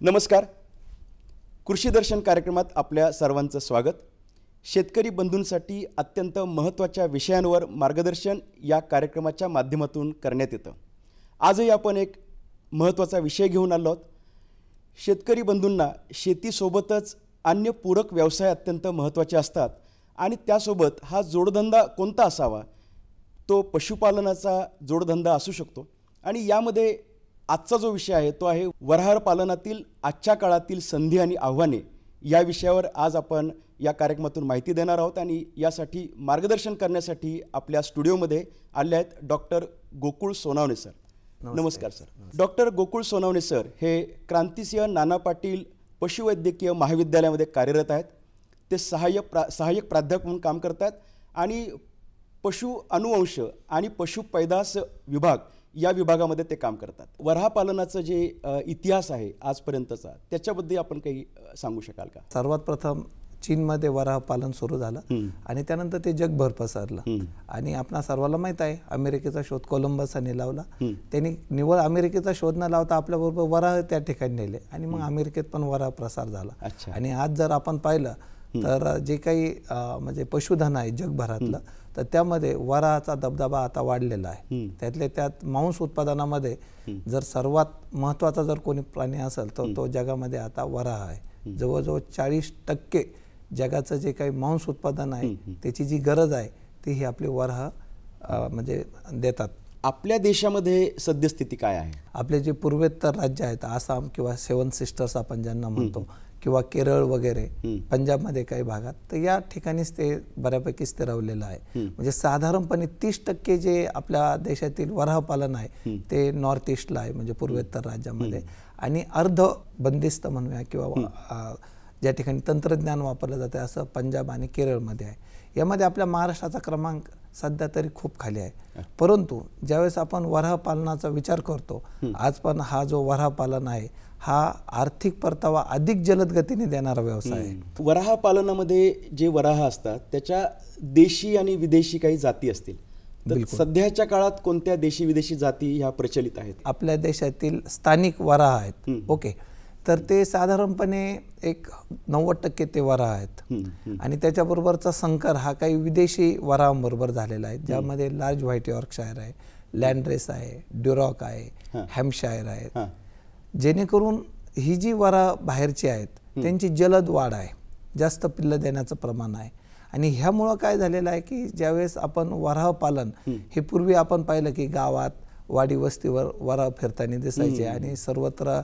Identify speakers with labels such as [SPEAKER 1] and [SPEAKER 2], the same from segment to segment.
[SPEAKER 1] नमस्कार. कृषी दर्शन कार्यक्रमात आपल्या सर्वांचं स्वागत. शेतकरी बंधूंसाठी अत्यंत महत्त्वाच्या विषयांवर मार्गदर्शन या कार्यक्रमाच्या माध्यमातून करण्यात येतं. आजही आपण एक महत्त्वाचा विषय घेऊन आलो आहोत. शेतकरी बंधूंना शेतीसोबतच अन्य पूरक व्यवसाय अत्यंत महत्त्वाचे असतात आणि त्यासोबत हा जोडधंदा कोणता असावा, तो पशुपालनाचा जोडधंदा असू शकतो. आणि यामध्ये आजचा जो विषय आहे तो आहे वऱ्हाड पालनातील आजच्या काळातील संधी आणि आव्हाने. या विषयावर आज आपण या कार्यक्रमातून माहिती देणार आहोत आणि यासाठी मार्गदर्शन करण्यासाठी आपल्या स्टुडिओमध्ये आले आहेत डॉक्टर गोकुळ सोनावणे सर. नमस्कार sir. Doctor Gokul Sonawane sir हे क्रांतिसिंह नाना पाटील पशुवैद्यकीय महाविद्यालयामध्ये कार्यरत आहेत. ते सहाय्यक प्राध्यापक म्हणून काम करतात आणि पशु अनुवंश आणि पशु पैदास विभाग या विभागामध्ये ते काम करतात. वऱ्हाड पालनाचं जे इतिहास आहे आजपर्यंतचा त्याच्याबद्दल आपण काही सांगू शकाल का?
[SPEAKER 2] सर्वात प्रथम चीनमध्ये वऱ्हाड पालन सुरू झालं आणि त्यानंतर ते जगभर पसरलं. आणि आपणा सर्वांना माहित आहे अमेरिकेचा शोध कोलंबसने लावला. त्यांनी निवळ अमेरिकेचा शोध न लावता आपल्याबरोबर वऱ्हाड त्या ठिकाणी नेले आणि मग अमेरिकेत पण वऱ्हाड प्रसार झाला. आणि आज जर आपण पाहिलं तर जे काही म्हणजे पशुधन आहे जगभरातलं तर त्यामध्ये वऱ्हाडचा दबदबा आता वाढलेला आहे. त्यातले त्यात मांस उत्पादनामध्ये जर सर्वात महत्त्वाचा जर कोणी प्राणी असेल तर तो जगामध्ये आता वऱ्हाड आहे. जवळजवळ 40% जगाचं जे काही मांस उत्पादन आहे त्याची जी गरज आहे ती ही आपली वऱ्हाड म्हणजे देतात.
[SPEAKER 1] आपल्या देशामध्ये सद्यस्थिती काय आहे?
[SPEAKER 2] आपले जे पूर्वेत्तर राज्य आहेत आसाम किंवा 7 सिस्टर्स आपण ज्यांना म्हणतो किंवा केरळ वगैरे पंजाबमध्ये काही भागात तर या ठिकाणीच ते बऱ्यापैकी स्थिरावलेलं आहे. म्हणजे साधारणपणे 30% जे आपल्या देशातील वऱ्हाड पालन आहे ते नॉर्थ ईस्टला आहे म्हणजे पूर्वेत्तर राज्यामध्ये आणि अर्ध बंदिस्त म्हणूया किंवा ज्या ठिकाणी तंत्रज्ञान वापरलं जाते असं पंजाब आणि केरळमध्ये आहे. यामध्ये आपल्या महाराष्ट्राचा क्रमांक सध्या तरी खूप खाली आहे. परंतु ज्यावेळेस आपण वऱ्हाड पालनाचा विचार करतो आज पण हा जो वऱ्हाड पालन आहे हा आर्थिक परतावा अधिक जलद गतीने देणारा व्यवसाय आहे.
[SPEAKER 1] वऱ्हाड पालनामध्ये जे वऱ्हाड असतात त्याच्या देशी आणि विदेशी काही जाती असतील तर सध्याच्या काळात कोणत्या देशी विदेशी जाती ह्या प्रचलित आहेत?
[SPEAKER 2] आपल्या देशातील स्थानिक वऱ्हाड आहेत. ओके, तर ते साधारणपणे एक 90% ते वऱ्हाड आहेत आणि त्याच्याबरोबरचा संकर हा काही विदेशी वऱ्हाडांबरोबर झालेला आहे ज्यामध्ये लार्ज व्हाईट यॉर्कशायर आहे, लँडरेस आहे, ड्युरॉक आहे, हॅम्पशायर आहे. जेणेकरून ही जी वऱ्हाड बाहेरची आहेत त्यांची जलद वाढ आहे, जास्त पिल्लं देण्याचं प्रमाण आहे. आणि ह्यामुळं काय झालेलं आहे की ज्यावेळेस आपण वऱ्हाड पालन हे पूर्वी आपण पाहिलं की गावात वाडी वस्तीवर वऱ्हाड फिरताना दिसायचे आणि सर्वत्र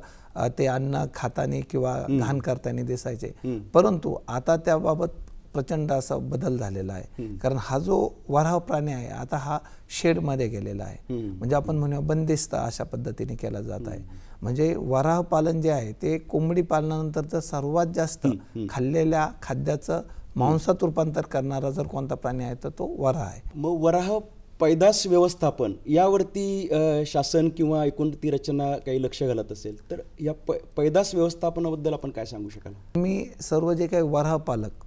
[SPEAKER 2] ते अन्न खाताना किंवा घाण करताना दिसायचे. परंतु आता त्याबाबत प्रचंड असा बदल झालेला आहे. कारण हा जो वऱ्हाड प्राणी आहे आता हा शेडमध्ये गेलेला आहे. म्हणजे आपण म्हणूया बंदिस्त अशा पद्धतीने केला जात आहे. म्हणजे वऱ्हाड पालन जे आहे ते कोंबडी पालनानंतरचं सर्वात जास्त खाल्लेल्या खाद्याचं मांसात रूपांतर करणारा जर कोणता प्राणी आहे तर तो वऱ्हाड आहे.
[SPEAKER 1] मग वऱ्हाड पैदास व्यवस्थापन यावरती शासन किंवा एकूण ती रचना काही लक्ष घालत असेल तर या पैदास व्यवस्थापनाबद्दल आपण काय सांगू शकाल?
[SPEAKER 2] मी सर्व जे काही वऱ्हाड पालक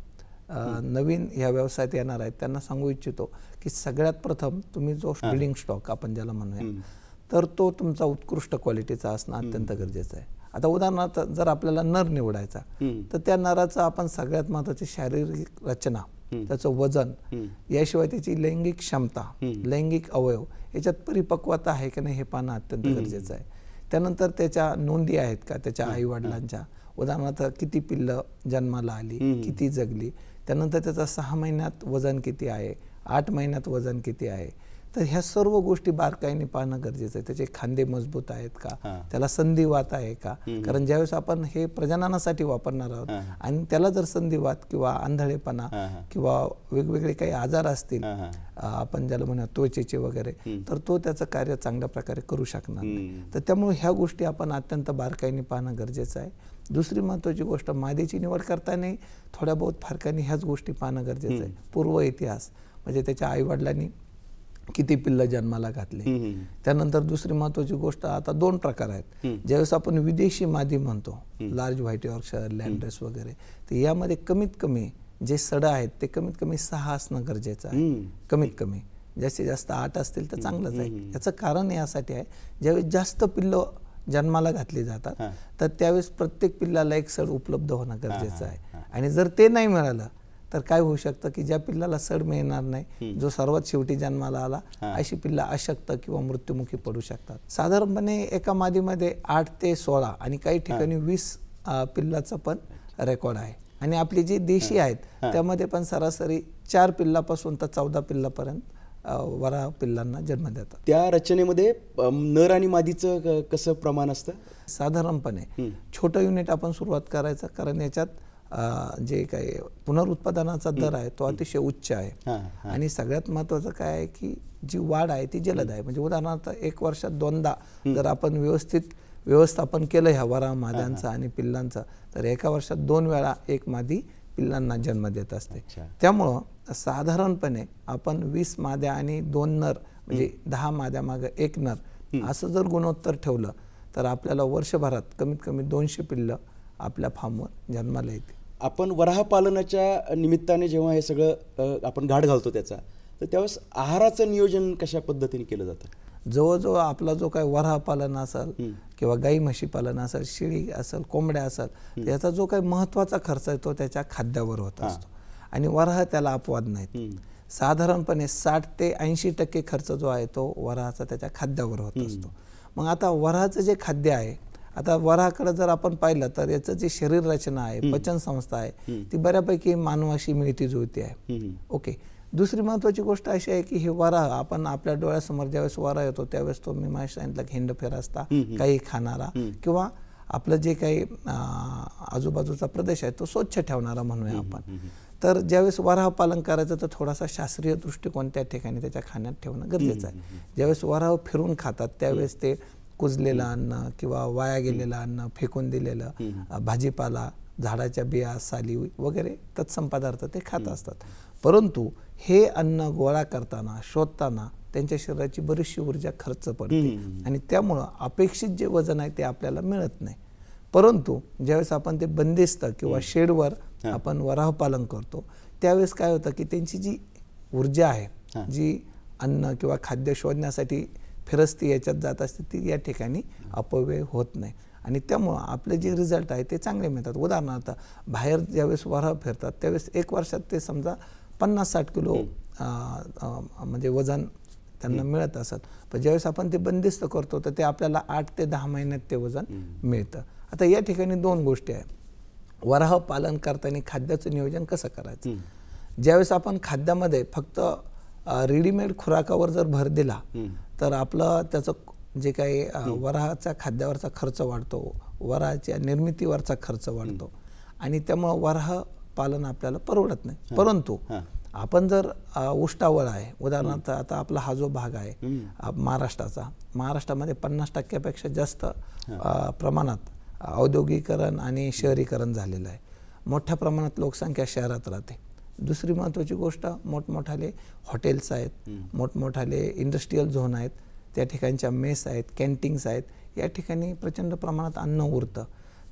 [SPEAKER 2] नवीन ह्या व्यवसायात येणार आहेत त्यांना सांगू इच्छितो की सगळ्यात प्रथम तुम्ही जो ब्रीडिंग स्टॉक आपण ज्याला म्हणूया तर तो तुमचा उत्कृष्ट क्वालिटीचा असणं अत्यंत गरजेचं आहे. आता उदाहरणार्थ जर आपल्याला नर निवडायचा तर त्या नराचं आपण सगळ्यात महत्त्वाची शारीरिक रचना, त्याचं वजन, याशिवाय त्याची लैंगिक क्षमता, लैंगिक अवयव याच्यात परिपक्वता आहे की नाही हे पाहणं अत्यंत गरजेचं आहे. त्यानंतर त्याच्या नोंदी आहेत का त्याच्या आईवडिलांच्या, उदाहरणार्थ किती पिल्लं जन्माला आली, किती जगली, त्यानंतर त्याचा 6 महिन्यात वजन किती आहे, 8 महिन्यात वजन किती आहे, तर ह्या सर्व गोष्टी बारकाईने पाहणं गरजेचं आहे. त्याचे खांदे मजबूत आहेत का, त्याला संधिवात आहे का, कारण ज्यावेळेस आपण हे प्रजननासाठी वापरणार आहोत आणि त्याला जर संधिवात किंवा आंधळेपणा किंवा वेगवेगळे काही आजार असतील आपण ज्याला म्हणूया त्वचेचे वगैरे, तर तो त्याचं कार्य चांगल्या प्रकारे करू शकणार नाही. तर त्यामुळे ह्या गोष्टी आपण अत्यंत बारकाईने पाहणं गरजेचं आहे. दुसरी महत्त्वाची गोष्ट, मादीची निवड करताना थोड्या बहुत फारकाने ह्याच गोष्टी पाहणं गरजेचं आहे. पूर्व इतिहास म्हणजे त्याच्या आईवडिलांनी किती पिल्लं जन्माला घातले. त्यानंतर दुसरी महत्त्वाची गोष्ट, आता 2 प्रकार आहेत. ज्यावेळेस आपण विदेशी मादी म्हणतो, लार्ज व्हाईट यॉर्कशायर, लँड्रेस वगैरे, तर यामध्ये कमीत कमी जे सडं आहेत ते कमीत कमी 6 असणं गरजेचं आहे. कमीत कमी, जास्तीत जास्त 8 असतील तर चांगलंच आहे. याचं कारण यासाठी आहे, ज्यावेळेस जास्त पिल्लं जन्माला घातली जातात तर त्यावेळेस प्रत्येक पिल्लाला एक सड उपलब्ध होणं गरजेचं आहे. आणि जर ते नाही मिळालं तर काय होऊ शकतं की ज्या पिल्लाला सड मिळणार नाही, जो सर्वात शेवटी जन्माला आला, अशी पिल्ला अशक्त किंवा मृत्युमुखी पडू शकतात. साधारणपणे एका मादीमध्ये 8 ते 16 आणि काही ठिकाणी 20 पिल्लाचा पण रेकॉर्ड आहे. आणि आपली जी देशी आहेत त्यामध्ये पण सरासरी 4 पिल्लापासून तर 14 पिल्लापर्यंत वराह पिल्लांना जन्म देतात.
[SPEAKER 1] त्या रचनेमध्ये नर आणि मादीचं कसं प्रमाण असतं?
[SPEAKER 2] साधारणपणे छोटं युनिट आपण सुरुवात करायचं, कारण याच्यात जे काही पुनरुत्पादनाचा दर आहे तो अतिशय उच्च आहे. आणि सगळ्यात महत्त्वाचं काय आहे की जी वाढ आहे ती जलद आहे. म्हणजे उदाहरणार्थ 1 वर्षात 2दा जर आपण व्यवस्थित व्यवस्थापन केलं ह्या वराह माद्यांचं आणि पिल्लांचं, तर एका वर्षात 2 वेळा एक मादी पिल्लांना जन्म देत असते. त्यामुळं साधारणपणे आपण 20 माद्या आणि 2 नर म्हणजे 10 माद्या मागं 1 नर असं जर गुणोत्तर ठेवलं तर आपल्याला वर्षभरात कमीत कमी 200 पिल्लं आपल्या फार्मवर जन्माला येते.
[SPEAKER 1] आपण वराह पालनाच्या निमित्ताने जेव्हा हे सगळं आपण घाट घालतो त्याचा, तर त्यावेळेस आहाराचं नियोजन कशा पद्धतीने केलं जातं?
[SPEAKER 2] जवळजवळ आपला जो काही वराह पालन असेल किंवा गाई म्हशी पालन असेल, शेळी असेल, कोंबड्या असेल, याचा जो काही महत्त्वाचा खर्च आहे तो त्याच्या खाद्यावर होत असतो. आणि वराह त्याला अपवाद नाहीत. साधारणपणे 60 ते 80% खर्च जो आहे तो वराहाचा त्याच्या खाद्यावर होत असतो. मग आता वराहाचं जे खाद्य आहे, आता वराहाकडे जर आपण पाहिलं तर याचं जे शरीर रचना आहे, पचन संस्था आहे, ती बऱ्यापैकी मानवाशी मिळती जुळती आहे. ओके. दुसरी महत्त्वाची गोष्ट अशी आहे की हे वराह आपण आपल्या डोळ्यासमोर ज्यावेळेस वराह येतो त्यावेळेस तो मी माझ्या सांगितलं की हिंडफेर असता, काही खाणारा किंवा आपलं जे काही आजूबाजूचा प्रदेश आहे तो स्वच्छ ठेवणारा म्हणूया आपण. तर ज्यावेळेस वराह पालन करायचं तर थोडासा शास्त्रीय दृष्टिकोन त्या ठिकाणी त्याच्या खाण्यात ठेवणं गरजेचं आहे. ज्यावेळेस वराह फिरून खातात त्यावेळेस ते कुजलेलं अन्न किंवा वाया गेलेलं अन्न, फेकून दिलेलं भाजीपाला, झाडाच्या बिया, साली वगैरे तत्सम पदार्थ ते खात असतात. परंतु हे अन्न गोळा करताना, शोधताना त्यांच्या शरीराची बरीचशी ऊर्जा खर्च पडते आणि त्यामुळं अपेक्षित जे वजन आहे ते आपल्याला मिळत नाही. परंतु ज्यावेळेस आपण ते बंदिस्त किंवा शेडवर आपण वराह पालन करतो त्यावेळेस काय होतं की त्यांची जी ऊर्जा आहे, जी अन्न किंवा खाद्य शोधण्यासाठी फिरस्ती याच्यात जात असते, ती या ठिकाणी अपव्यय होत नाही आणि त्यामुळं आपले जे रिझल्ट आहे ते चांगले मिळतात. उदाहरणार्थ बाहेर ज्यावेळेस वराह फिरतात त्यावेळेस 1 वर्षात ते समजा 50-60 किलो म्हणजे वजन त्यांना मिळत असत, पण ज्यावेळेस आपण ते बंदिस्त करतो तर ते आपल्याला 8 ते 10 महिन्यात ते वजन मिळतं. आता या ठिकाणी 2 गोष्टी आहेत. वराह पालन करताना खाद्याचं नियोजन कसं करायचं? ज्यावेळेस आपण खाद्यामध्ये फक्त रेडीमेड खुराकावर जर भर दिला तर आपलं त्याचं जे काही वराहाच्या खाद्यावरचा खर्च वाढतो, वराहाच्या निर्मितीवरचा खर्च वाढतो आणि त्यामुळं वराह पालन आपल्याला परवडत नाही. परंतु आपण जर उष्टावळ आहे, उदाहरणार्थ आता आपला हा जो भाग आहे महाराष्ट्रामध्ये 50% जास्त प्रमाणात औद्योगिकरण आणि शहरीकरण झालेलं आहे. मोठ्या प्रमाणात लोकसंख्या शहरात राहते. दुसरी महत्त्वाची गोष्ट, मोठमोठाले हॉटेल्स आहेत, मोठमोठाले इंडस्ट्रीयल झोन आहेत, त्या ठिकाणच्या मेस आहेत, कॅन्टीन्स आहेत, या ठिकाणी प्रचंड प्रमाणात अन्न उरतं.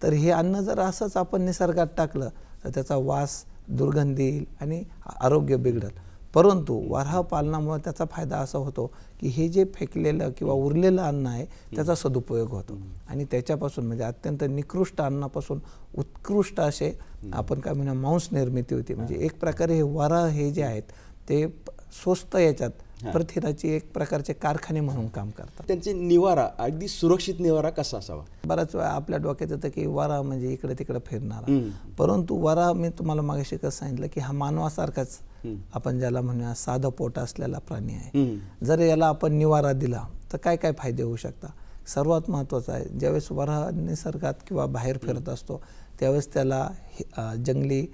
[SPEAKER 2] तर हे अन्न जर असंच आपण निसर्गात टाकलं तर त्याचा वास, दुर्गंधी येईल आणि आरोग्य बिघडेल. परंतु वराह पालनामुळे त्याचा फायदा असा होतो की हे जे फेकलेलं किंवा उरलेलं अन्न आहे त्याचा सदुपयोग होतो आणि त्याच्यापासून म्हणजे अत्यंत निकृष्ट अन्नापासून उत्कृष्ट असे आपण काय म्हणूया मांस निर्मिती होती. म्हणजे एक प्रकारे हे वराह हे जे आहेत ते स्वस्त याच्यात प्रथिनाची एक प्रकारचे कारखाने म्हणून काम करतात.
[SPEAKER 1] त्यांचे निवारा, अगदी सुरक्षित निवारा कसा असावा?
[SPEAKER 2] बराच वेळा आपल्या डोक्यात येतं की वराह म्हणजे इकडे तिकडे फिरणारा, परंतु वराह मी तुम्हाला मागाशी कसं सांगितलं की हा मानवासारखाच आपण ज्याला म्हणूया साधं पोट असलेला प्राणी आहे. जर याला आपण निवारा दिला तर काय काय फायदे होऊ शकतात. सर्वात महत्त्वाचं आहे, ज्यावेळेस वराह निसर्गात किंवा बाहेर फिरत असतो त्यावेळेस त्याला जंगली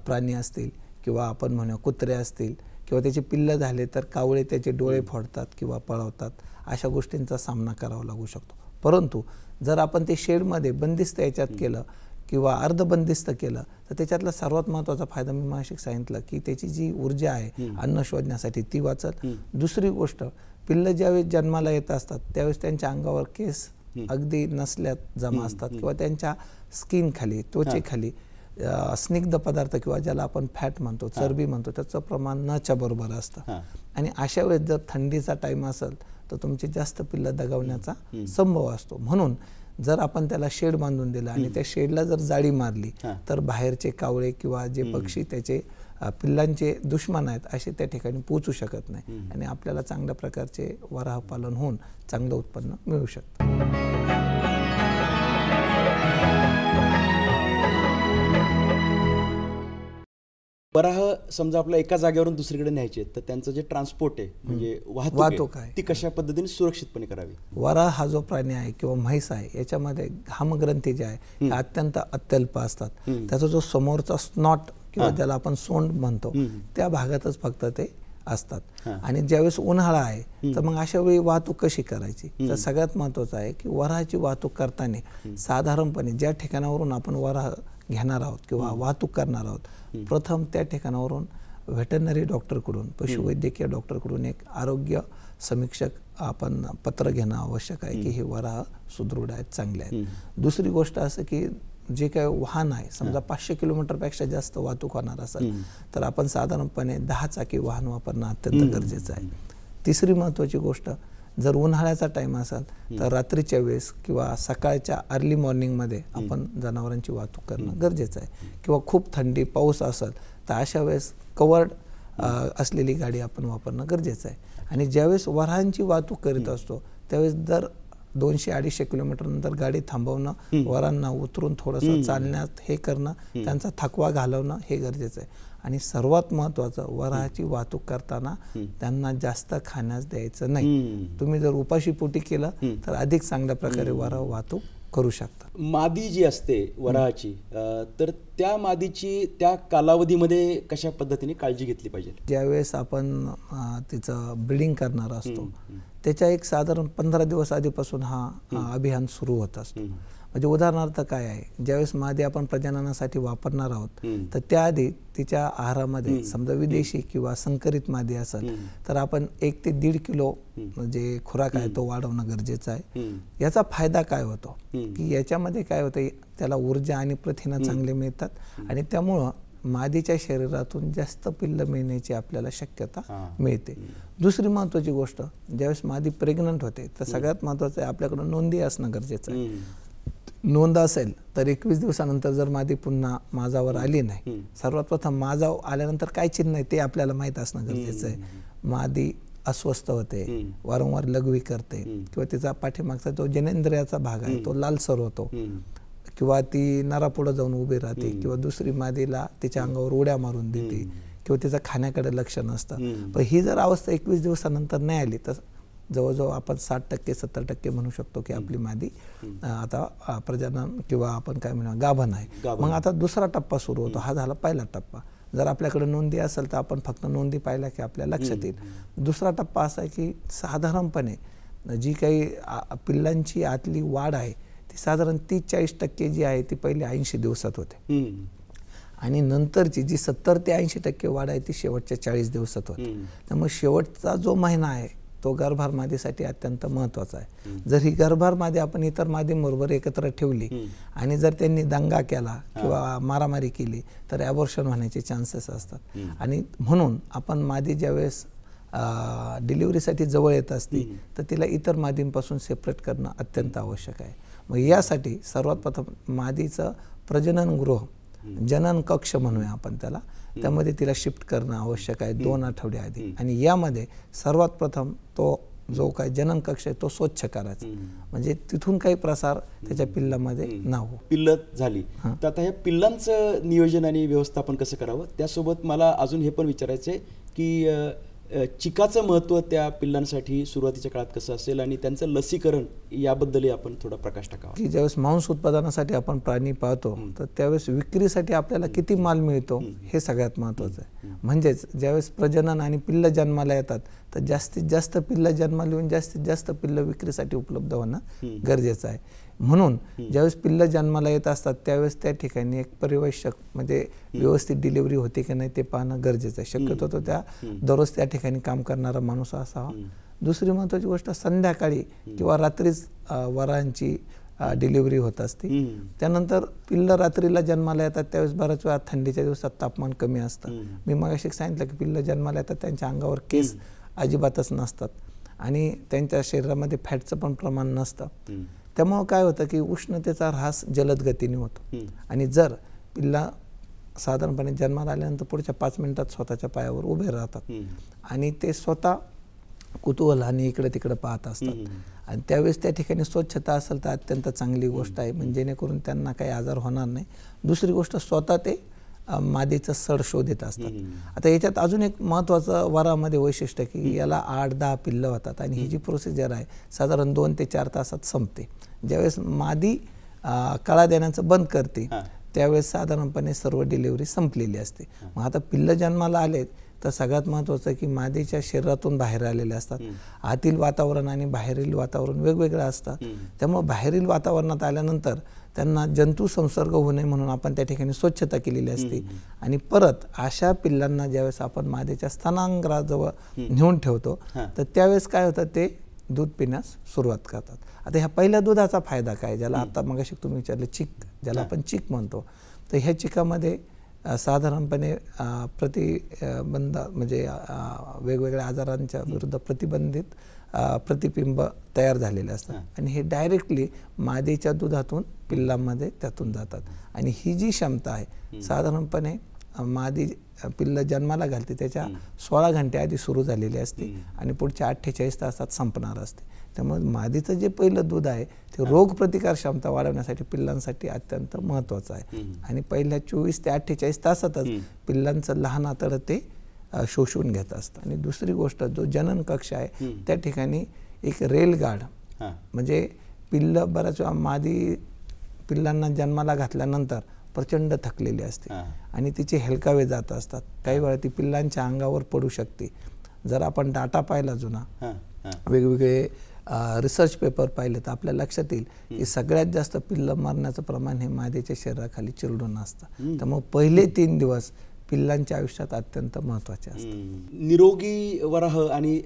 [SPEAKER 2] प्राणी असतील किंवा आपण म्हणूया कुत्रे असतील किंवा त्याचे पिल्लं झाले तर कावळे त्याचे डोळे फोडतात किंवा पळवतात, अशा गोष्टींचा सामना करावा लागू शकतो. परंतु जर आपण ते शेडमध्ये बंदिस्त याच्यात केलं किंवा अर्धबंदिस्त केलं तर त्याच्यातला सर्वात महत्त्वाचा फायदा मी मागाशी सांगितलं की त्याची जी ऊर्जा आहे अन्न शोधण्यासाठी ती वाचल. दुसरी गोष्ट, पिल्लं ज्यावेळेस जन्माला येत असतात त्यावेळेस त्यांच्या अंगावर केस अगदी नसल्यात जमा असतात किंवा त्यांच्या स्किन खाली, त्वचेखाली स्निग्ध पदार्थ किंवा ज्याला आपण फॅट म्हणतो, चरबी म्हणतो, त्याचं प्रमाण नच्या बरोबर असतं. आणि अशा वेळेस जर थंडीचा टाईम असेल तर तुमची जास्त पिल्लं दगावण्याचा संभव असतो. म्हणून जर आपण त्याला शेड बांधून दिला आणि त्या शेडला जर जाळी मारली तर बाहेरचे कावळे किंवा जे पक्षी त्याचे पिल्लांचे दुश्मन आहेत असे त्या ठिकाणी पोचू शकत नाही आणि आपल्याला चांगल्या प्रकारचे वराह पालन होऊन चांगलं उत्पन्न मिळू शकतं.
[SPEAKER 1] वराह समजा आपल्या एका जागेवरून दुसरीकडे न्यायचे तर त्यांचं जे ट्रान्सपोर्ट आहे म्हणजे वाहतूक आहे ती कशा पद्धतीने सुरक्षितपणे करावी.
[SPEAKER 2] वराह हा जो प्राणी आहे किंवा म्हैस आहे याच्यामध्ये घामग्रंथी जे आहे हे अत्यंत अत्यल्प असतात. त्याचा जो समोरचा स्नॉट किंवा ज्याला आपण सोंड म्हणतो त्या भागातच फक्त ते असतात. आणि ज्यावेळेस उन्हाळा आहे तर मग अशा वेळी वाहतूक कशी करायची, तर सगळ्यात महत्त्वाचं आहे की वराहाची वाहतूक करताना साधारणपणे ज्या ठिकाणावरून आपण वराह घेणार आहोत किंवा वाहतूक करणार आहोत प्रथम त्या ठिकाणावरून व्हेटरनरी डॉक्टरकडून, पशुवैद्यकीय डॉक्टरकडून एक आरोग्य समीक्षक आपण पत्र घेणं आवश्यक आहे की हे वराह सुदृढ आहेत, चांगले आहेत. दुसरी गोष्ट असं की जे काही वाहन आहे समजा 500 किलोमीटरपेक्षा जास्त वाहतूक होणार असेल तर आपण साधारणपणे 10 चाकी वाहन वापरणं अत्यंत गरजेचं आहे. तिसरी महत्त्वाची गोष्ट, जर उन्हाळ्याचा टाईम असेल तर रात्रीच्या वेळेस किंवा सकाळच्या अर्ली मॉर्निंगमध्ये आपण जनावरांची वाहतूक करणं गरजेचं आहे. किंवा खूप थंडी पाऊस असेल तर अशा वेळेस कवर्ड असलेली गाडी आपण वापरणं गरजेचं आहे. आणि ज्यावेळेस वराहांची वाहतूक करीत असतो त्यावेळेस दर 200-250 किलोमीटर नंतर गाडी थांबवणं, वरांना उतरून थोडंसं चालण्यात हे करणं, त्यांचा थकवा घालवणं हे गरजेचं आहे. आणि सर्वात महत्त्वाचं, वराहाची वाहतूक करताना त्यांना जास्त खाण्यास द्यायचं नाही. तुम्ही जर उपाशीपोटी केलं तर अधिक चांगल्या प्रकारे वराह वाहतूक करू शकता.
[SPEAKER 1] मादी जी असते वराहाची तर त्या मादीची त्या कालावधीमध्ये कशा पद्धतीने काळजी घेतली पाहिजे.
[SPEAKER 2] ज्यावेळेस आपण तिचं ब्रीडिंग करणार असतो त्याच्या एक साधारण 15 दिवस आधीपासून हा अभियान सुरू होत असतो. म्हणजे उदाहरणार्थ काय आहे, ज्यावेळेस मादी आपण प्रजननासाठी वापरणार आहोत तर त्याआधी तिच्या आहारामध्ये समजा विदेशी किंवा संकरित मादी असेल तर आपण 1 ते 1.5 किलो जे खुराक आहे तो वाढवणं गरजेचं आहे. याचा फायदा काय होतो की याच्यामध्ये काय होतं, त्याला ऊर्जा आणि प्रथिनं चांगले मिळतात आणि त्यामुळं मादीच्या शरीरातून जास्त पिल्लं मिळण्याची आपल्याला शक्यता मिळते. दुसरी महत्त्वाची गोष्ट, ज्यावेळेस मादी प्रेग्नंट होते तर सगळ्यात महत्त्वाचं आहे आपल्याकडं नोंदी असणं गरजेचं आहे. नोंद असेल तर 21 दिवसानंतर जर मादी पुन्हा माझावर आली नाही, सर्वात प्रथम माझा आल्यानंतर काय चिन्ह आहे ते आपल्याला माहीत असणं गरजेचं आहे. मादी अस्वस्थ होते, वारंवार लघवी करते किंवा तिचा पाठीमागचा जो जनेंद्रियाचा भाग आहे तो लालसर होतो किंवा ती नरापुढं जाऊन उभी राहते किंवा दुसरी मादीला तिच्या अंगावर उड्या मारून देते किंवा तिचं खाण्याकडे लक्ष नसतं. पण ही जर अवस्था 21 दिवसानंतर नाही आली तर जवळजवळ आपण 60%-70% म्हणू शकतो की आपली मादी आता प्रजनन किंवा आपण काय म्हणू गाभण आहे. मग आता दुसरा टप्पा सुरू होतो. हा झाला पहिला टप्पा. जर आपल्याकडे नोंदी असेल तर आपण फक्त नोंदी पाहिल्या की आपल्या लक्षात येईल. दुसरा टप्पा असा आहे की साधारणपणे जी काही पिल्लांची आतली वाढ आहे ती साधारण 30-40% जी आहे ती पहिले 80 दिवसात होते आणि नंतरची जी 70 ते 80% वाढ आहे ती शेवटच्या 40 दिवसात होते. त्यामुळे शेवटचा जो महिना आहे तो गर्भार मादीसाठी अत्यंत महत्त्वाचा आहे. जर ही गर्भार मादी आपण इतर मादींबरोबर एकत्र ठेवली आणि जर त्यांनी दंगा केला किंवा मारामारी केली तर ॲबॉर्शन होण्याचे चान्सेस असतात. आणि म्हणून आपण मादी ज्यावेळेस डिलिव्हरीसाठी जवळ येत असते तर तिला इतर मादींपासून सेपरेट करणं अत्यंत आवश्यक आहे. मग यासाठी सर्वात प्रथम मादीचं प्रजननगृह, जनन कक्ष म्हणूया आपण त्याला, त्यामध्ये तिला शिफ्ट करणं आवश्यक आहे 2 आठवडे आधी. आणि यामध्ये सर्वात प्रथम तो जो काय जनन कक्ष आहे तो स्वच्छ करायचा, म्हणजे तिथून काही प्रसार त्याच्या पिल्लामध्ये ना हो.
[SPEAKER 1] पिल्ल झाली तर आता ह्या पिल्लांचं नियोजन आणि व्यवस्थापन कसं करावं, त्यासोबत मला अजून हे पण विचारायचं आहे की चिकाचं महत्त्व त्या पिल्लांसाठी सुरुवातीच्या काळात कसं असेल आणि त्यांचं लसीकरण याबद्दलही आपण थोडा प्रकाश टाकावा.
[SPEAKER 2] की ज्यावेळेस मांस उत्पादनासाठी आपण प्राणी पाहतो तर त्यावेळेस विक्रीसाठी आपल्याला किती माल मिळतो हे सगळ्यात महत्त्वाचं आहे. म्हणजेच ज्यावेळेस प्रजनन आणि पिल्ल जन्माला येतात तर जास्तीत जास्त पिल्ल जन्माला येऊन जास्तीत जास्त पिल्ल विक्रीसाठी उपलब्ध होणं गरजेचं आहे. म्हणून ज्यावेळेस पिल्ल जन्माला येत असतात त्यावेळेस त्या ठिकाणी एक परिवेशक म्हणजे व्यवस्थित डिलिव्हरी होते की नाही ते पाहणं गरजेचं आहे. शक्यतो तो त्या दररोज त्या ठिकाणी काम करणारा माणूस असावा. दुसरी महत्त्वाची गोष्ट, संध्याकाळी किंवा रात्रीच वरांची डिलिव्हरी होत असते. त्यानंतर पिल्ल रात्रीला जन्माला येतात त्यावेळेस बऱ्याच वेळा थंडीच्या दिवसात तापमान कमी असतं. मी मगाशी सांगितलं की पिल्ल जन्माला येतात त्यांच्या अंगावर केस अजिबातच नसतात आणि त्यांच्या शरीरामध्ये फॅटचं पण प्रमाण नसतं. त्यामुळं काय होतं की उष्णतेचा ऱ्हास जलद गतीने होतो आणि जर पिल्ला साधारणपणे जन्माला आल्यानंतर पुढच्या 5 मिनिटात स्वतःच्या पायावर उभे राहतात आणि ते स्वतः कुतूहल आणि इकडे तिकडे पाहत असतात आणि त्यावेळेस त्या ठिकाणी स्वच्छता असेल तर अत्यंत चांगली गोष्ट आहे, म्हणजे जेणेकरून त्यांना काही आजार होणार नाही. दुसरी गोष्ट, स्वतः ते मादीचं सड शोधित असतात. आता याच्यात अजून एक महत्त्वाचं वरामध्ये वैशिष्ट्य की याला 8-10 पिल्लं होतात आणि ही जी प्रोसिजर आहे साधारण 2 ते 4 तासात संपते. ज्यावेळेस मादी कळा देण्याचं बंद करते त्यावेळेस साधारणपणे सर्व डिलिव्हरी संपलेली असते. मग आता पिल्ल जन्माला आले तर सगळ्यात महत्त्वाचं की मादीच्या शरीरातून बाहेर आलेले असतात. आतील वातावरण आणि बाहेरील वातावरण वेगवेगळं असतं. त्यामुळे बाहेरील वातावरणात आल्यानंतर त्यांना जंतू संसर्ग होऊ नये म्हणून आपण त्या ठिकाणी स्वच्छता केलेली असते आणि परत अशा पिल्लांना ज्यावेळेस आपण मादीच्या स्तनांगराजवळ नेऊन ठेवतो तर त्यावेळेस काय होतं, ते दूध पिण्यास सुरुवात करतात. आता ह्या पहिल्या दुधाचा फायदा काय, ज्याला आता मगाशी तुम्ही विचारले चिक, ज्याला आपण चिक म्हणतो, तर ह्या चिकामध्ये साधारणपणे प्रतिबंध म्हणजे वेगवेगळ्या आजारांच्या विरुद्ध प्रतिबंधित प्रतिबिंब तयार झालेले असतात आणि हे डायरेक्टली मादीच्या दुधातून पिल्लांमध्ये त्यातून जातात आणि ही जी क्षमता आहे साधारणपणे मादी पिल्ल जन्माला घालते त्याच्या 16 घंटे आधी सुरू झालेली असते आणि पुढच्या 48 तासात संपणार असते. त्यामुळे मादीचं जे पहिलं दूध आहे ते रोगप्रतिकार क्षमता वाढवण्यासाठी पिल्लांसाठी अत्यंत महत्त्वाचं आहे आणि पहिल्या 24 ते 48 तासातच पिल्लांचं लहान आतडं ते शोषून घेत असतं. आणि दुसरी गोष्ट, जो जनन कक्ष आहे त्या ठिकाणी एक रेलगाड म्हणजे पिल्ल बऱ्याच वेळा मादी पिल्लांना जन्माला घातल्यानंतर प्रचंड थकलेली असते आणि तिचे हेलकावे जात असतात. काही वेळा ती पिल्लांच्या अंगावर पडू शकते. जर आपण डाटा पाहिला जुना, वेगवेगळे रिसर्च पेपर पाहिले तर आपल्या लक्षात येईल की सगळ्यात जास्त पिल्लं मरण्याचं प्रमाण हे मादीच्या शरीराखाली चिरडून असतं. त्यामुळे पहिले 3 दिवस पिल्लांच्या आयुष्यात अत्यंत महत्त्वाचे असतात.
[SPEAKER 1] निरोगी वराह आणि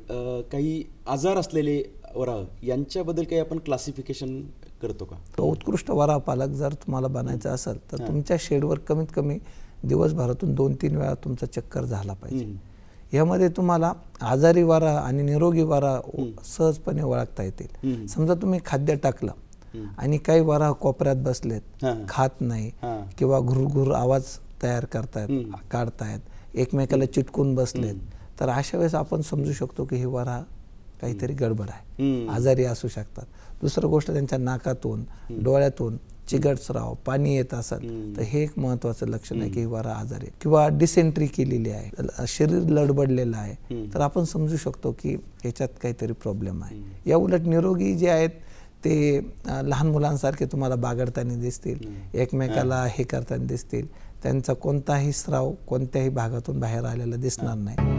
[SPEAKER 1] काही आजार असलेले वराह यांच्याबद्दल काही आपण क्लासिफिकेशन करतो का?
[SPEAKER 2] उत्कृष्ट वराह पालक जर तुम्हाला बनायचं असेल तर तुमच्या शेडवर कमीत कमी दिवसभरातून 2-3 वेळा तुमचा चक्कर झाला पाहिजे. यामध्ये तुम्हाला आजारी वारा आणि निरोगी वारा सहजपणे ओळखता येतील. समजा तुम्ही खाद्य टाकलं आणि काही वारा कोपऱ्यात बसलेत, खात नाही किंवा घुरघुर आवाज तयार करतायत, काढतायत, एकमेकाला चिटकून बसलेत, तर अशा वेळेस आपण समजू शकतो की हे वारा काहीतरी गडबड आहे, आजारी असू शकतात. दुसरी गोष्ट, त्यांच्या नाकातून डोळ्यातून चिगटस्राव पाणी येत असेल तर हे एक महत्त्वाचं लक्षण आहे की वारा आजारी किंवा डिसेंट्री केलेली आहे, शरीर लडबडलेलं आहे, तर आपण समजू शकतो की याच्यात काहीतरी प्रॉब्लेम आहे. या उलट निरोगी जे आहेत ते लहान मुलांसारखे तुम्हाला बागडताना दिसतील, एकमेकाला हे करताना दिसतील, त्यांचा कोणताही स्राव कोणत्याही भागातून बाहेर आलेला दिसणार नाही.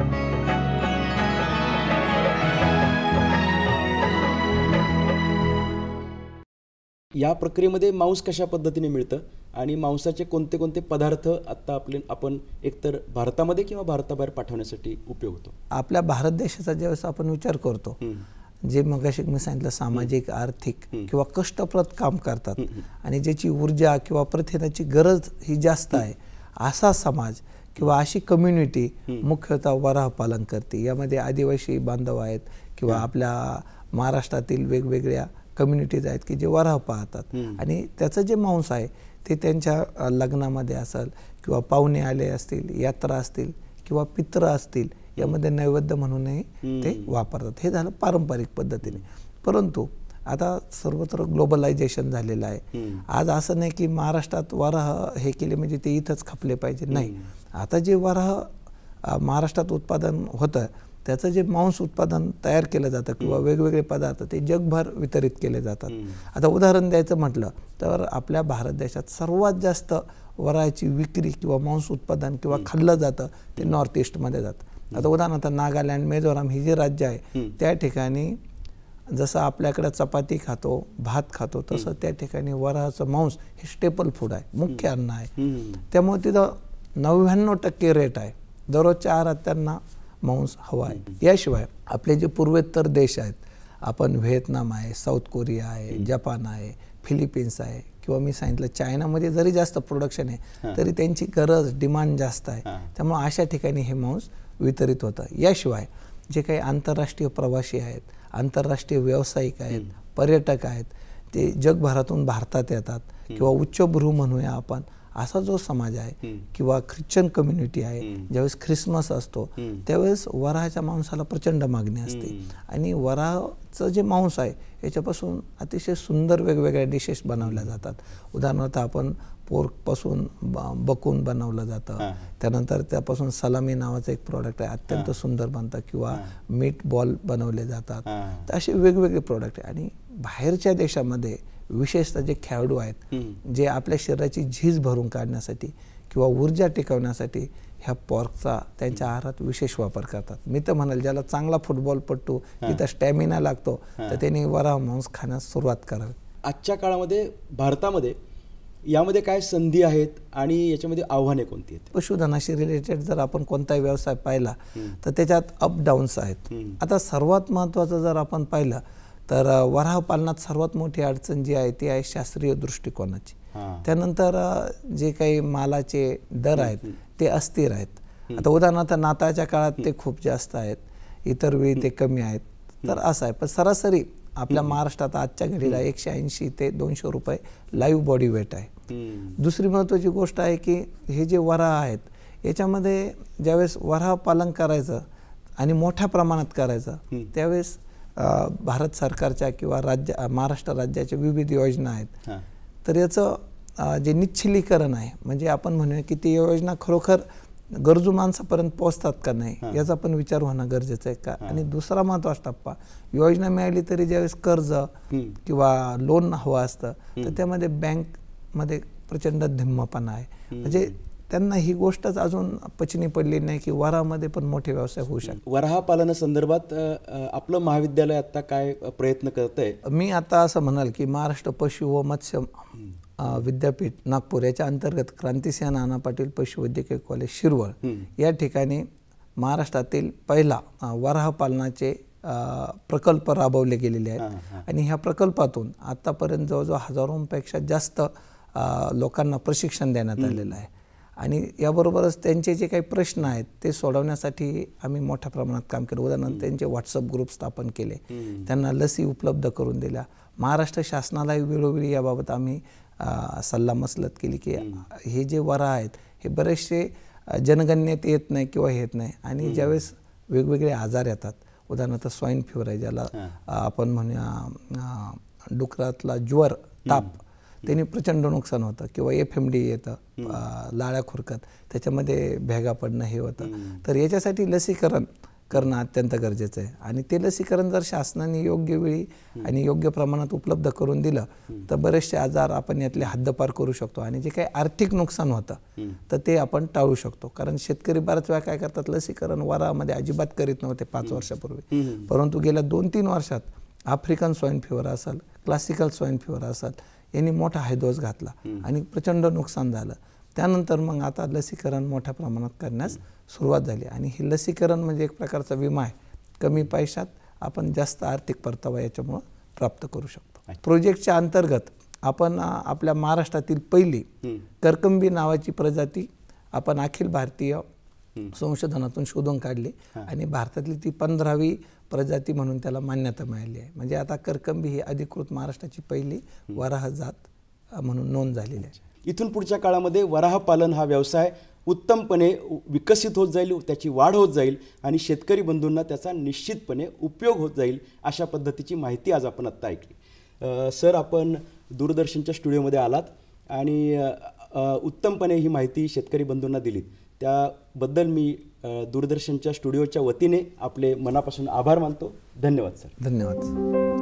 [SPEAKER 1] या प्रक्रियेमध्ये मांस कशा पद्धतीने मिळतं आणि मांसाचे कोणते कोणते पदार्थ आता आपण एकतर भारतामध्ये किंवा भारताबाहेर पाठवण्यासाठी उपयोग होतो?
[SPEAKER 2] आपल्या भारत देशाचा ज्यावेळेस आपण विचार करतो, जे मगाशी मी सांगितलं सामाजिक, आर्थिक किंवा कष्टप्रद काम करतात आणि ज्याची ऊर्जा किंवा प्रथिनाची गरज ही जास्त आहे, असा समाज किंवा अशी कम्युनिटी मुख्यतः वराह पालन करते. यामध्ये आदिवासी बांधव आहेत किंवा आपल्या महाराष्ट्रातील वेगवेगळ्या कम्युनिटीज आहेत की जे वराह पाहतात आणि त्याचं जे मांस आहे ते त्यांच्या लग्नामध्ये असेल किंवा पाहुणे आले असतील, यात्रा असतील किंवा पित्र असतील, यामध्ये नैवेद्य म्हणूनही ते वापरतात. हे झालं पारंपरिक पद्धतीने. परंतु आता सर्वत्र ग्लोबलायझेशन झालेलं आहे. आज असं नाही की महाराष्ट्रात वराह हे केले म्हणजे ते इथंच खपले पाहिजे, नाही. आता जे वराह महाराष्ट्रात उत्पादन होतं त्याचं जे मांस उत्पादन तयार केलं जातं किंवा वेगवेगळे पदार्थ ते जगभर वितरित केले जातात. आता उदाहरण द्यायचं म्हटलं तर आपल्या भारत देशात सर्वात जास्त वराहाची विक्री किंवा मांस उत्पादन किंवा खाल्लं जातं ते नॉर्थ ईस्टमध्ये जातं. आता उदाहरणार्थ नागालँड, मिझोराम ही जे राज्य आहे त्या ठिकाणी जसं आपल्याकडे चपाती खातो, भात खातो, तसं त्या ठिकाणी वराहाचं मांस हे स्टेपल फूड आहे, मुख्य अन्न आहे. त्यामुळे तिथं 99% रेट आहे. दररोजच्या आहारात त्यांना मांस हवा आहे. याशिवाय आपले जे पूर्वेत्तर देश आहेत, आपण व्हिएतनाम आहे, साऊथ कोरिया आहे, जपान आहे, फिलिपिन्स आहे किंवा मी सांगितलं चायनामध्ये जरी जास्त प्रोडक्शन आहे तरी त्यांची गरज, डिमांड जास्त आहे. त्यामुळे अशा ठिकाणी हे मांस वितरित होतं. याशिवाय जे काही आंतरराष्ट्रीय प्रवासी आहेत, आंतरराष्ट्रीय व्यावसायिक आहेत, पर्यटक आहेत, ते जगभरातून भारतात येतात किंवा उच्चभ्रू म्हणूया आपण, असा जो समाज आहे किंवा ख्रिश्चन कम्युनिटी आहे, ज्यावेळेस ख्रिसमस असतो त्यावेळेस वराहाच्या मांसाला प्रचंड मागणी असते. आणि वराहाचं जे मांस आहे याच्यापासून अतिशय सुंदर वेगवेगळ्या डिशेस बनवल्या जातात. उदाहरणार्थ आपण पोर्कपासून बकून बनवलं जातं, त्यानंतर त्यापासून सलामी नावाचं एक प्रॉडक्ट आहे, अत्यंत सुंदर बनतं, किंवा मीट बॉल बनवले जातात. तर असे वेगवेगळे प्रॉडक्ट आहे. आणि बाहेरच्या देशामध्ये विशेषतः जे खेळाडू आहेत, जे आपल्या शरीराची झीज भरून काढण्यासाठी किंवा ऊर्जा टिकवण्यासाठी ह्या पॉर्कचा त्यांच्या आहारात विशेष वापर करतात. मी तर म्हणाल ज्याला चांगला फुटबॉलपटू, जिथं स्टॅमिना लागतो, तर त्यांनी वराह मांस खाण्यास सुरुवात करावी.
[SPEAKER 1] आजच्या काळामध्ये भारतामध्ये यामध्ये काय संधी आहेत आणि याच्यामध्ये आव्हाने कोणती आहेत?
[SPEAKER 2] पशुधनाशी रिलेटेड जर आपण कोणताही व्यवसाय पाहिला तर त्याच्यात अप डाऊन्स आहेत. आता सर्वात महत्त्वाचं जर आपण पाहिलं तर वराह पालनात सर्वात मोठी अडचण जी आहे ती आहे शास्त्रीय दृष्टिकोनाची. त्यानंतर जे काही मालाचे दर आहेत ते अस्थिर आहेत. आता उदाहरणार्थ नाताळच्या काळात ते खूप जास्त आहेत, इतर वेळी ते कमी आहेत. तर असं आहे. पण सरासरी आपल्या महाराष्ट्रात आजच्या घडीला 180 ते 200 रुपये लाईव्ह बॉडी वेट आहे. दुसरी महत्त्वाची गोष्ट आहे की हे जे वराह आहेत याच्यामध्ये ज्यावेळेस वराह पालन करायचं आणि मोठ्या प्रमाणात करायचं त्यावेळेस भारत सरकारच्या किंवा महाराष्ट्र राज्याच्या विविध योजना आहेत. तर याचं जे निश्चिलीकरण आहे, म्हणजे आपण म्हणूया की ती योजना खरोखर गरजू माणसापर्यंत पोहोचतात का नाही याचा पण विचार होणं गरजेचं आहे का. आणि दुसरा महत्त्वाचा टप्पा, योजना मिळाली तरी ज्यावेळेस कर्ज किंवा लोन हवं असतं तर त्यामध्ये बँकमध्ये प्रचंड धिम्मपणा आहे. म्हणजे त्यांना ही गोष्टच अजून पचनी पडली नाही की वराहामध्ये पण मोठे व्यवसाय होऊ शकतात.
[SPEAKER 1] वराह पालनासंदर्भात आपलं महाविद्यालय आता काय प्रयत्न करतंय?
[SPEAKER 2] मी आता असं म्हणाल की महाराष्ट्र पशु व मत्स्य विद्यापीठ नागपूर याच्या अंतर्गत क्रांतिसिंह नाना पाटील पशुवैद्यकीय कॉलेज शिरवळ या ठिकाणी महाराष्ट्रातील पहिला वराह पालनाचे प्रकल्प राबवले गेलेले आहेत. आणि ह्या प्रकल्पातून आतापर्यंत जवळजवळ हजारोंपेक्षा जास्त लोकांना प्रशिक्षण देण्यात आलेलं आहे. आणि याबरोबरच त्यांचे जे काही प्रश्न आहेत ते सोडवण्यासाठी आम्ही मोठ्या प्रमाणात काम केलं. उदाहरणार्थ त्यांचे व्हॉट्सअप ग्रुप स्थापन केले, त्यांना लसी उपलब्ध करून दिल्या. महाराष्ट्र शासनालाही वेळोवेळी याबाबत आम्ही सल्लामसलत केली की हे जे वराह आहेत हे बरेचसे जनगणनेत येत नाही किंवा येत नाही. आणि ज्यावेळेस वेगवेगळे आजार येतात, उदाहरणार्थ स्वाईन फिवर आहे, ज्याला आपण म्हणूया डुकरातला ज्वर, ताप, त्यांनी प्रचंड नुकसान होतं, किंवा FMD येतं, लाळ्या खुरकत, त्याच्यामध्ये भेगा पडणं हे होतं. तर याच्यासाठी लसीकरण करणं अत्यंत गरजेचं आहे. आणि ते लसीकरण जर शासनाने योग्य वेळी आणि योग्य प्रमाणात उपलब्ध करून दिलं तर बरेचसे आजार आपण यातले हद्दपार करू शकतो. आणि जे काही आर्थिक नुकसान होतं तर ते आपण टाळू शकतो. कारण शेतकरी बऱ्याच वेळा काय करतात, लसीकरण वराहामध्ये अजिबात करीत नव्हते 5 वर्षापूर्वी, परंतु गेल्या 2-3 वर्षात आफ्रिकन स्वाईन फिवर असेल, क्लासिकल स्वाईन फिवर असेल, यांनी मोठा हैदोस घातला आणि प्रचंड नुकसान झालं. त्यानंतर मग आता लसीकरण मोठ्या प्रमाणात करण्यास सुरुवात झाली. आणि हे लसीकरण म्हणजे एक प्रकारचा विमा आहे, कमी पैशात आपण जास्त आर्थिक परतावा याच्यामुळं प्राप्त करू शकतो. प्रोजेक्टच्या अंतर्गत आपण आपल्या महाराष्ट्रातील पहिली करकंबी नावाची प्रजाती आपण अखिल भारतीय संशोधनातून शोधून काढली आणि भारतातली ती 15वी प्रजाती म्हणून त्याला मान्यता मिळाली आहे. म्हणजे आता करकंबी ही अधिकृत महाराष्ट्राची पहिली वराह जात म्हणून नोंद झालेली आहे.
[SPEAKER 1] इथून पुढच्या काळामध्ये वराह पालन हा व्यवसाय उत्तमपणे विकसित होत जाईल, त्याची वाढ होत जाईल आणि शेतकरी बंधूंना त्याचा निश्चितपणे उपयोग होत जाईल, अशा पद्धतीची माहिती आज आपण आत्ता ऐकली. सर, आपण दूरदर्शनच्या स्टुडिओमध्ये आलात आणि उत्तमपणे ही माहिती शेतकरी बंधूंना दिलीत. त्याबद्दल मी दूरदर्शनच्या स्टुडिओच्या वतीने आपले मनापासून आभार मानतो. धन्यवाद सर.
[SPEAKER 2] धन्यवाद.